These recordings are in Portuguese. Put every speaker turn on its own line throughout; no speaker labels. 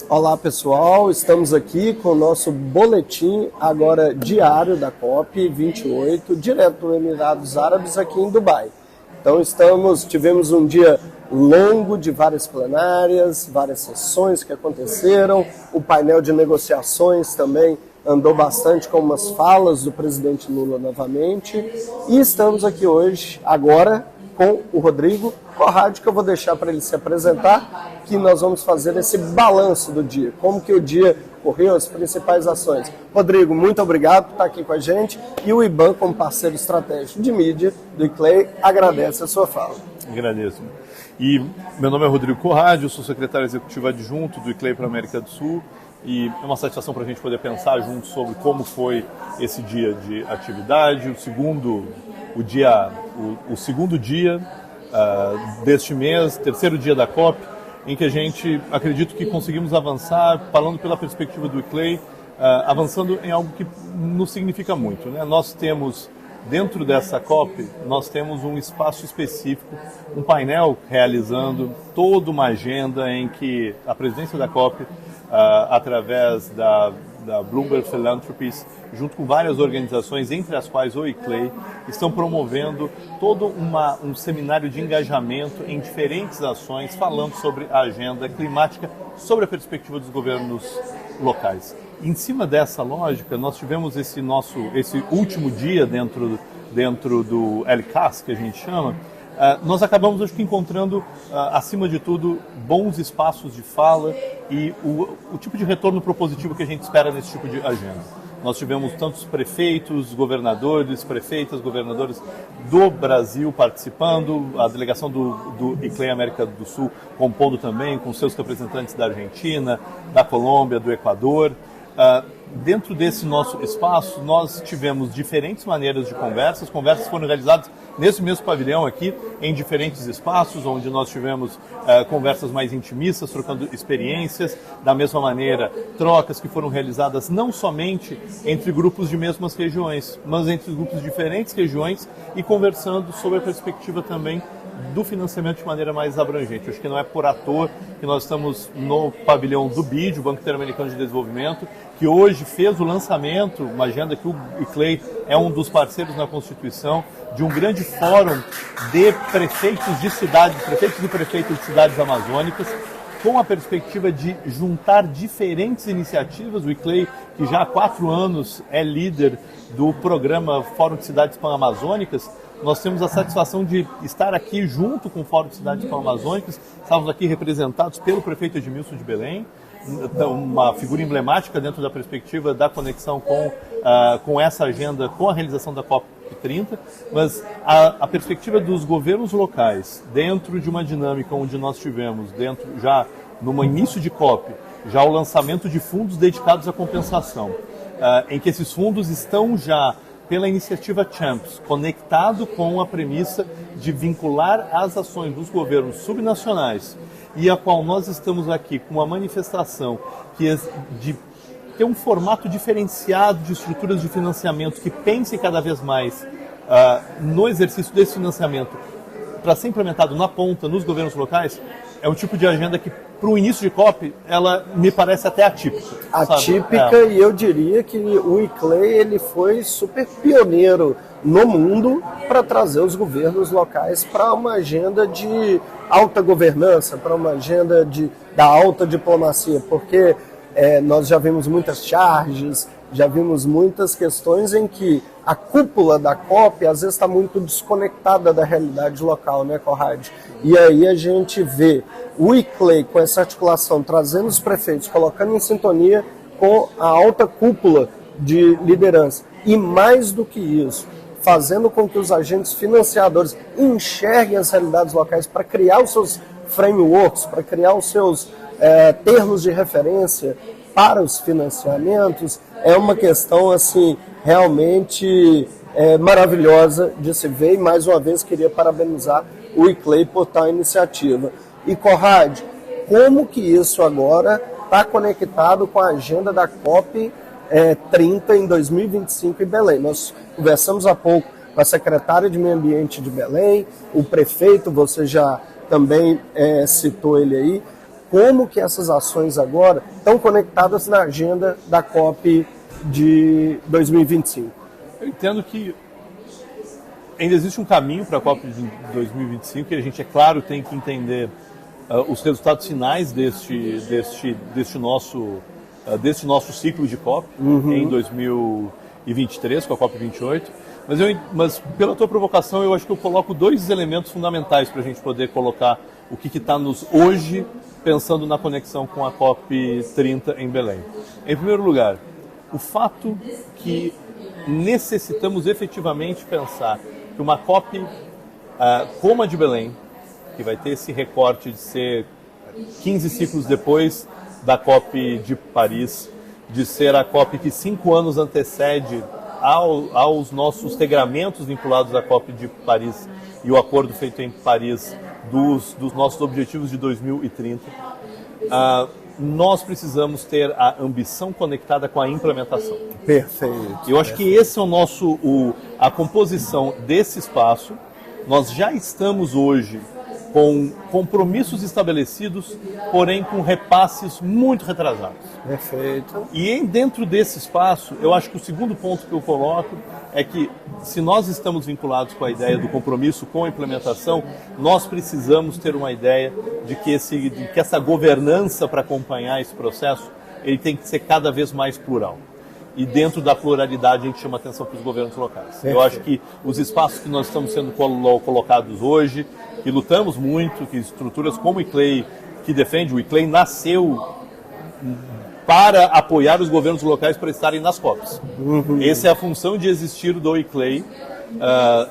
Olá pessoal, estamos aqui com o nosso boletim agora diário da COP28, direto dos Emirados Árabes aqui em Dubai. Então tivemos um dia longo de várias plenárias, várias sessões que aconteceram, o painel de negociações também andou bastante com umas falas do presidente Lula novamente. E estamos aqui hoje, agora, com o Rodrigo Conrad, que eu vou deixar para ele se apresentar, que nós vamos fazer esse balanço do dia, como que o dia correu, as principais ações. Rodrigo, muito obrigado por estar aqui com a gente, e o IBAN, como parceiro estratégico de mídia do ICLEI, agradece a sua fala.
Agradeço. E meu nome é Rodrigo Conrad, eu sou secretário executivo adjunto do ICLEI para a América do Sul, e é uma satisfação para a gente poder pensar junto sobre como foi esse dia de atividade, o segundo dia deste mês, terceiro dia da COP, em que a gente acredito que conseguimos avançar, falando pela perspectiva do ICLEI, avançando em algo que nos significa muito, né? Nós temos, dentro dessa COP, nós temos um espaço específico, um painel realizando toda uma agenda em que a presidência da COP, através da Bloomberg Philanthropies, junto com várias organizações, entre as quais o ICLEI, estão promovendo todo um seminário de engajamento em diferentes ações, falando sobre a agenda climática, sobre a perspectiva dos governos locais. Em cima dessa lógica, nós tivemos esse último dia dentro do LCAS, que a gente chama. Nós acabamos, acho que, encontrando, acima de tudo, bons espaços de fala e o tipo de retorno propositivo que a gente espera nesse tipo de agenda. Nós tivemos tantos prefeitos, governadores, prefeitas, governadores do Brasil participando, a delegação do ICLEI América do Sul compondo também com seus representantes da Argentina, da Colômbia, do Equador. Dentro desse nosso espaço, nós tivemos diferentes maneiras de conversas foram realizadas nesse mesmo pavilhão aqui, em diferentes espaços, onde nós tivemos conversas mais intimistas, trocando experiências, da mesma maneira, trocas que foram realizadas não somente entre grupos de mesmas regiões, mas entre grupos de diferentes regiões e conversando sobre a perspectiva também do financiamento de maneira mais abrangente. Acho que não é por à toa que nós estamos no pavilhão do BID, o Banco Interamericano de Desenvolvimento, que hoje fez o lançamento, uma agenda que o ICLEI é um dos parceiros na Constituição, de um grande fórum de prefeitos de cidades, prefeitos e prefeitas de cidades amazônicas, com a perspectiva de juntar diferentes iniciativas. O ICLEI, que já há 4 anos é líder do programa Fórum de Cidades Pan-Amazônicas, nós temos a satisfação de estar aqui junto com o Fórum de Cidades Pan-Amazônicas. Estamos aqui representados pelo prefeito Edmilson de Belém, uma figura emblemática dentro da perspectiva da conexão com essa agenda, com a realização da COP30, mas a perspectiva dos governos locais, dentro de uma dinâmica onde nós tivemos, já no início de COP, já o lançamento de fundos dedicados à compensação, em que esses fundos estão já pela iniciativa Champs, conectado com a premissa de vincular as ações dos governos subnacionais, e a qual nós estamos aqui com uma manifestação que é de ter um formato diferenciado de estruturas de financiamento que pense cada vez mais no exercício desse financiamento para ser implementado na ponta, nos governos locais, é um tipo de agenda que, para o início de COP, ela me parece até atípica.
Atípica, e eu diria que o ICLEI ele foi super pioneiro no mundo para trazer os governos locais para uma agenda de alta governança, para uma agenda da alta diplomacia, porque nós já vimos muitas charges, já vimos muitas questões em que a cúpula da COP às vezes está muito desconectada da realidade local, né, Conrad? E aí a gente vê o ICLEI com essa articulação, trazendo os prefeitos, colocando em sintonia com a alta cúpula de liderança. E mais do que isso, fazendo com que os agentes financiadores enxerguem as realidades locais para criar os seus frameworks, para criar os seus termos de referência para os financiamentos, é uma questão assim realmente maravilhosa de se ver, e mais uma vez queria parabenizar o ICLEI por tal iniciativa. E Conrad, como que isso agora está conectado com a agenda da COP 30 em 2025 em Belém. Nós conversamos há pouco com a secretária de Meio Ambiente de Belém, o prefeito, você já também citou ele aí. Como que essas ações agora estão conectadas na agenda da COP de 2025?
Eu entendo que ainda existe um caminho para a COP de 2025 e a gente, é claro, tem que entender os resultados finais deste nosso ciclo de COP em 2023, com a COP 28. Mas pela tua provocação, eu acho que eu coloco dois elementos fundamentais para a gente poder colocar o que está nos hoje pensando na conexão com a COP 30 em Belém. Em primeiro lugar, o fato que necessitamos efetivamente pensar que uma COP como a de Belém, que vai ter esse recorte de ser 15 ciclos depois da COP de Paris, de ser a COP que 5 anos antecede aos nossos regramentos vinculados à COP de Paris e o acordo feito em Paris dos nossos objetivos de 2030, nós precisamos ter a ambição conectada com a implementação.
Perfeito.
Eu acho que esse é a composição desse espaço. Nós já estamos hoje com compromissos estabelecidos, porém com repasses muito retrasados.
Perfeito.
E dentro desse espaço, eu acho que o segundo ponto que eu coloco é que, se nós estamos vinculados com a ideia do compromisso com a implementação, nós precisamos ter uma ideia de que essa governança para acompanhar esse processo, ele tem que ser cada vez mais plural. E dentro da pluralidade a gente chama atenção para os governos locais. Perfeito. Eu acho que os espaços que nós estamos sendo colocados hoje, que lutamos muito, que estruturas como o ICLEI, que defende, o ICLEI nasceu para apoiar os governos locais para estarem nas COPs. Essa é a função de existir do ICLEI.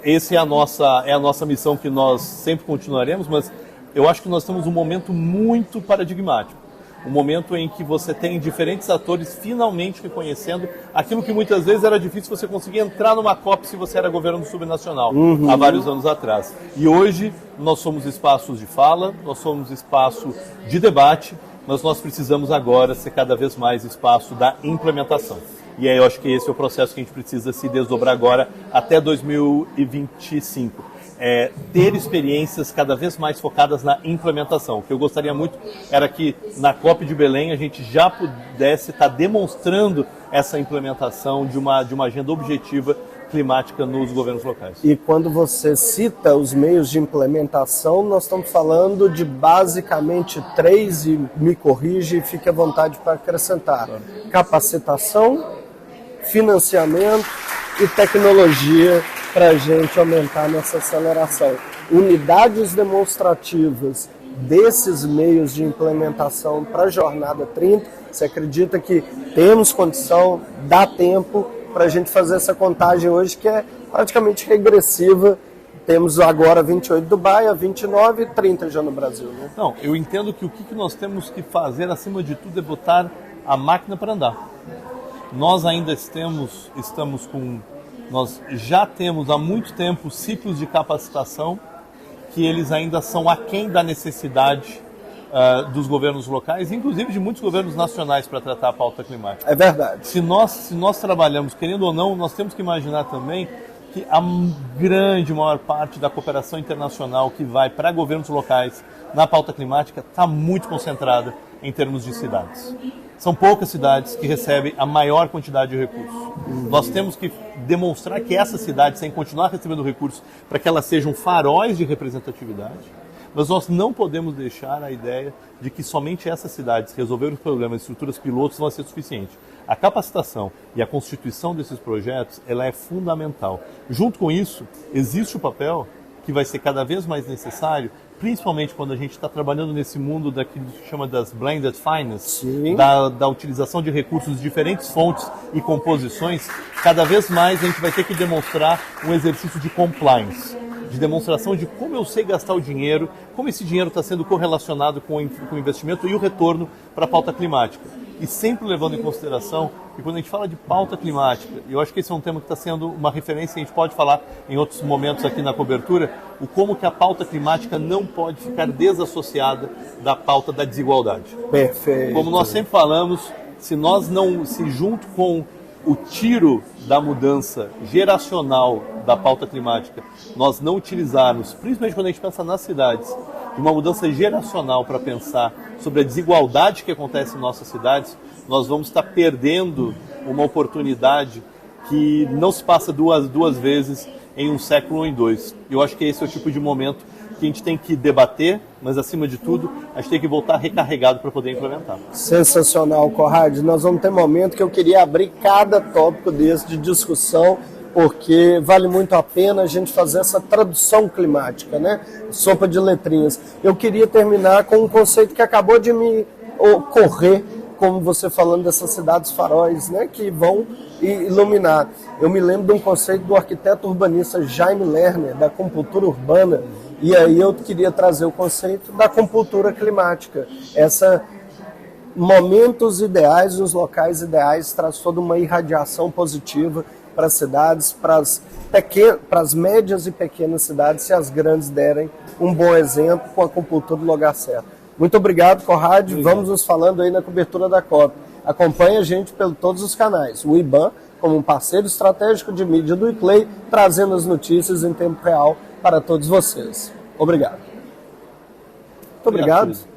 Essa é a nossa missão, que nós sempre continuaremos, mas eu acho que nós temos um momento muito paradigmático. Um momento em que você tem diferentes atores finalmente reconhecendo aquilo que muitas vezes era difícil você conseguir entrar numa COP se você era governo subnacional, há vários anos atrás. E hoje nós somos espaços de fala, nós somos espaço de debate, mas nós precisamos agora ser cada vez mais espaço da implementação. E aí eu acho que esse é o processo que a gente precisa se desdobrar agora até 2025. Ter experiências cada vez mais focadas na implementação. O que eu gostaria muito era que na COP de Belém a gente já pudesse estar demonstrando essa implementação de uma agenda objetiva climática nos governos locais.
E quando você cita os meios de implementação, nós estamos falando de basicamente 3, e me corrige e fique à vontade para acrescentar: claro. Capacitação, financiamento e tecnologia, para a gente aumentar nessa aceleração. Unidades demonstrativas desses meios de implementação para a Jornada 30, você acredita que temos condição, dá tempo para a gente fazer essa contagem hoje, que é praticamente regressiva? Temos agora 28 Dubai, a 29 e 30 já no Brasil. Né?
Não, eu entendo que o que nós temos que fazer, acima de tudo, é botar a máquina para andar. Nós ainda nós já temos há muito tempo ciclos de capacitação que eles ainda são aquém da necessidade dos governos locais, inclusive de muitos governos nacionais, para tratar a pauta climática.
É verdade.
Se nós trabalhamos, querendo ou não, nós temos que imaginar também que a maior parte da cooperação internacional que vai para governos locais na pauta climática está muito concentrada em termos de cidades. São poucas cidades que recebem a maior quantidade de recursos. Nós temos que demonstrar que essas cidades têm que continuar recebendo recursos para que elas sejam faróis de representatividade, mas nós não podemos deixar a ideia de que somente essas cidades resolverem os problemas de estruturas pilotos não vai ser suficiente. A capacitação e a constituição desses projetos, ela é fundamental. Junto com isso, existe o papel que vai ser cada vez mais necessário, principalmente quando a gente está trabalhando nesse mundo daquilo que chama das blended finance, da utilização de recursos de diferentes fontes e composições. Cada vez mais a gente vai ter que demonstrar um exercício de compliance, de demonstração de como eu sei gastar o dinheiro, como esse dinheiro está sendo correlacionado com o investimento e o retorno para a pauta climática. E sempre levando em consideração que quando a gente fala de pauta climática, e eu acho que esse é um tema que está sendo uma referência, a gente pode falar em outros momentos aqui na cobertura, o como que a pauta climática não pode ficar desassociada da pauta da desigualdade.
Perfeito.
Como nós sempre falamos, se nós não, se junto com o tiro da mudança geracional da pauta climática, nós não utilizarmos, principalmente quando a gente pensa nas cidades, de uma mudança geracional para pensar sobre a desigualdade que acontece em nossas cidades, nós vamos estar perdendo uma oportunidade que não se passa duas vezes em um século ou em dois. Eu acho que esse é o tipo de momento que a gente tem que debater, mas acima de tudo, a gente tem que voltar recarregado para poder implementar.
Sensacional, Conrad. Nós vamos ter momento que eu queria abrir cada tópico desse de discussão, porque vale muito a pena a gente fazer essa tradução climática, né? Sopa de letrinhas. Eu queria terminar com um conceito que acabou de me ocorrer, como você falando dessas cidades faróis, né, que vão iluminar. Eu me lembro de um conceito do arquiteto urbanista Jaime Lerner, da compultura urbana, e aí eu queria trazer o conceito da compultura climática. Essa momentos ideais, nos locais ideais, traz toda uma irradiação positiva para as cidades, para as médias e pequenas cidades, se as grandes derem um bom exemplo com a compultura do lugar certo. Muito obrigado, Conrad. Vamos nos falando aí na cobertura da COP. Acompanhe a gente por todos os canais. O IBAN, como um parceiro estratégico de mídia do ICLEI, trazendo as notícias em tempo real para todos vocês. Obrigado. Muito obrigado.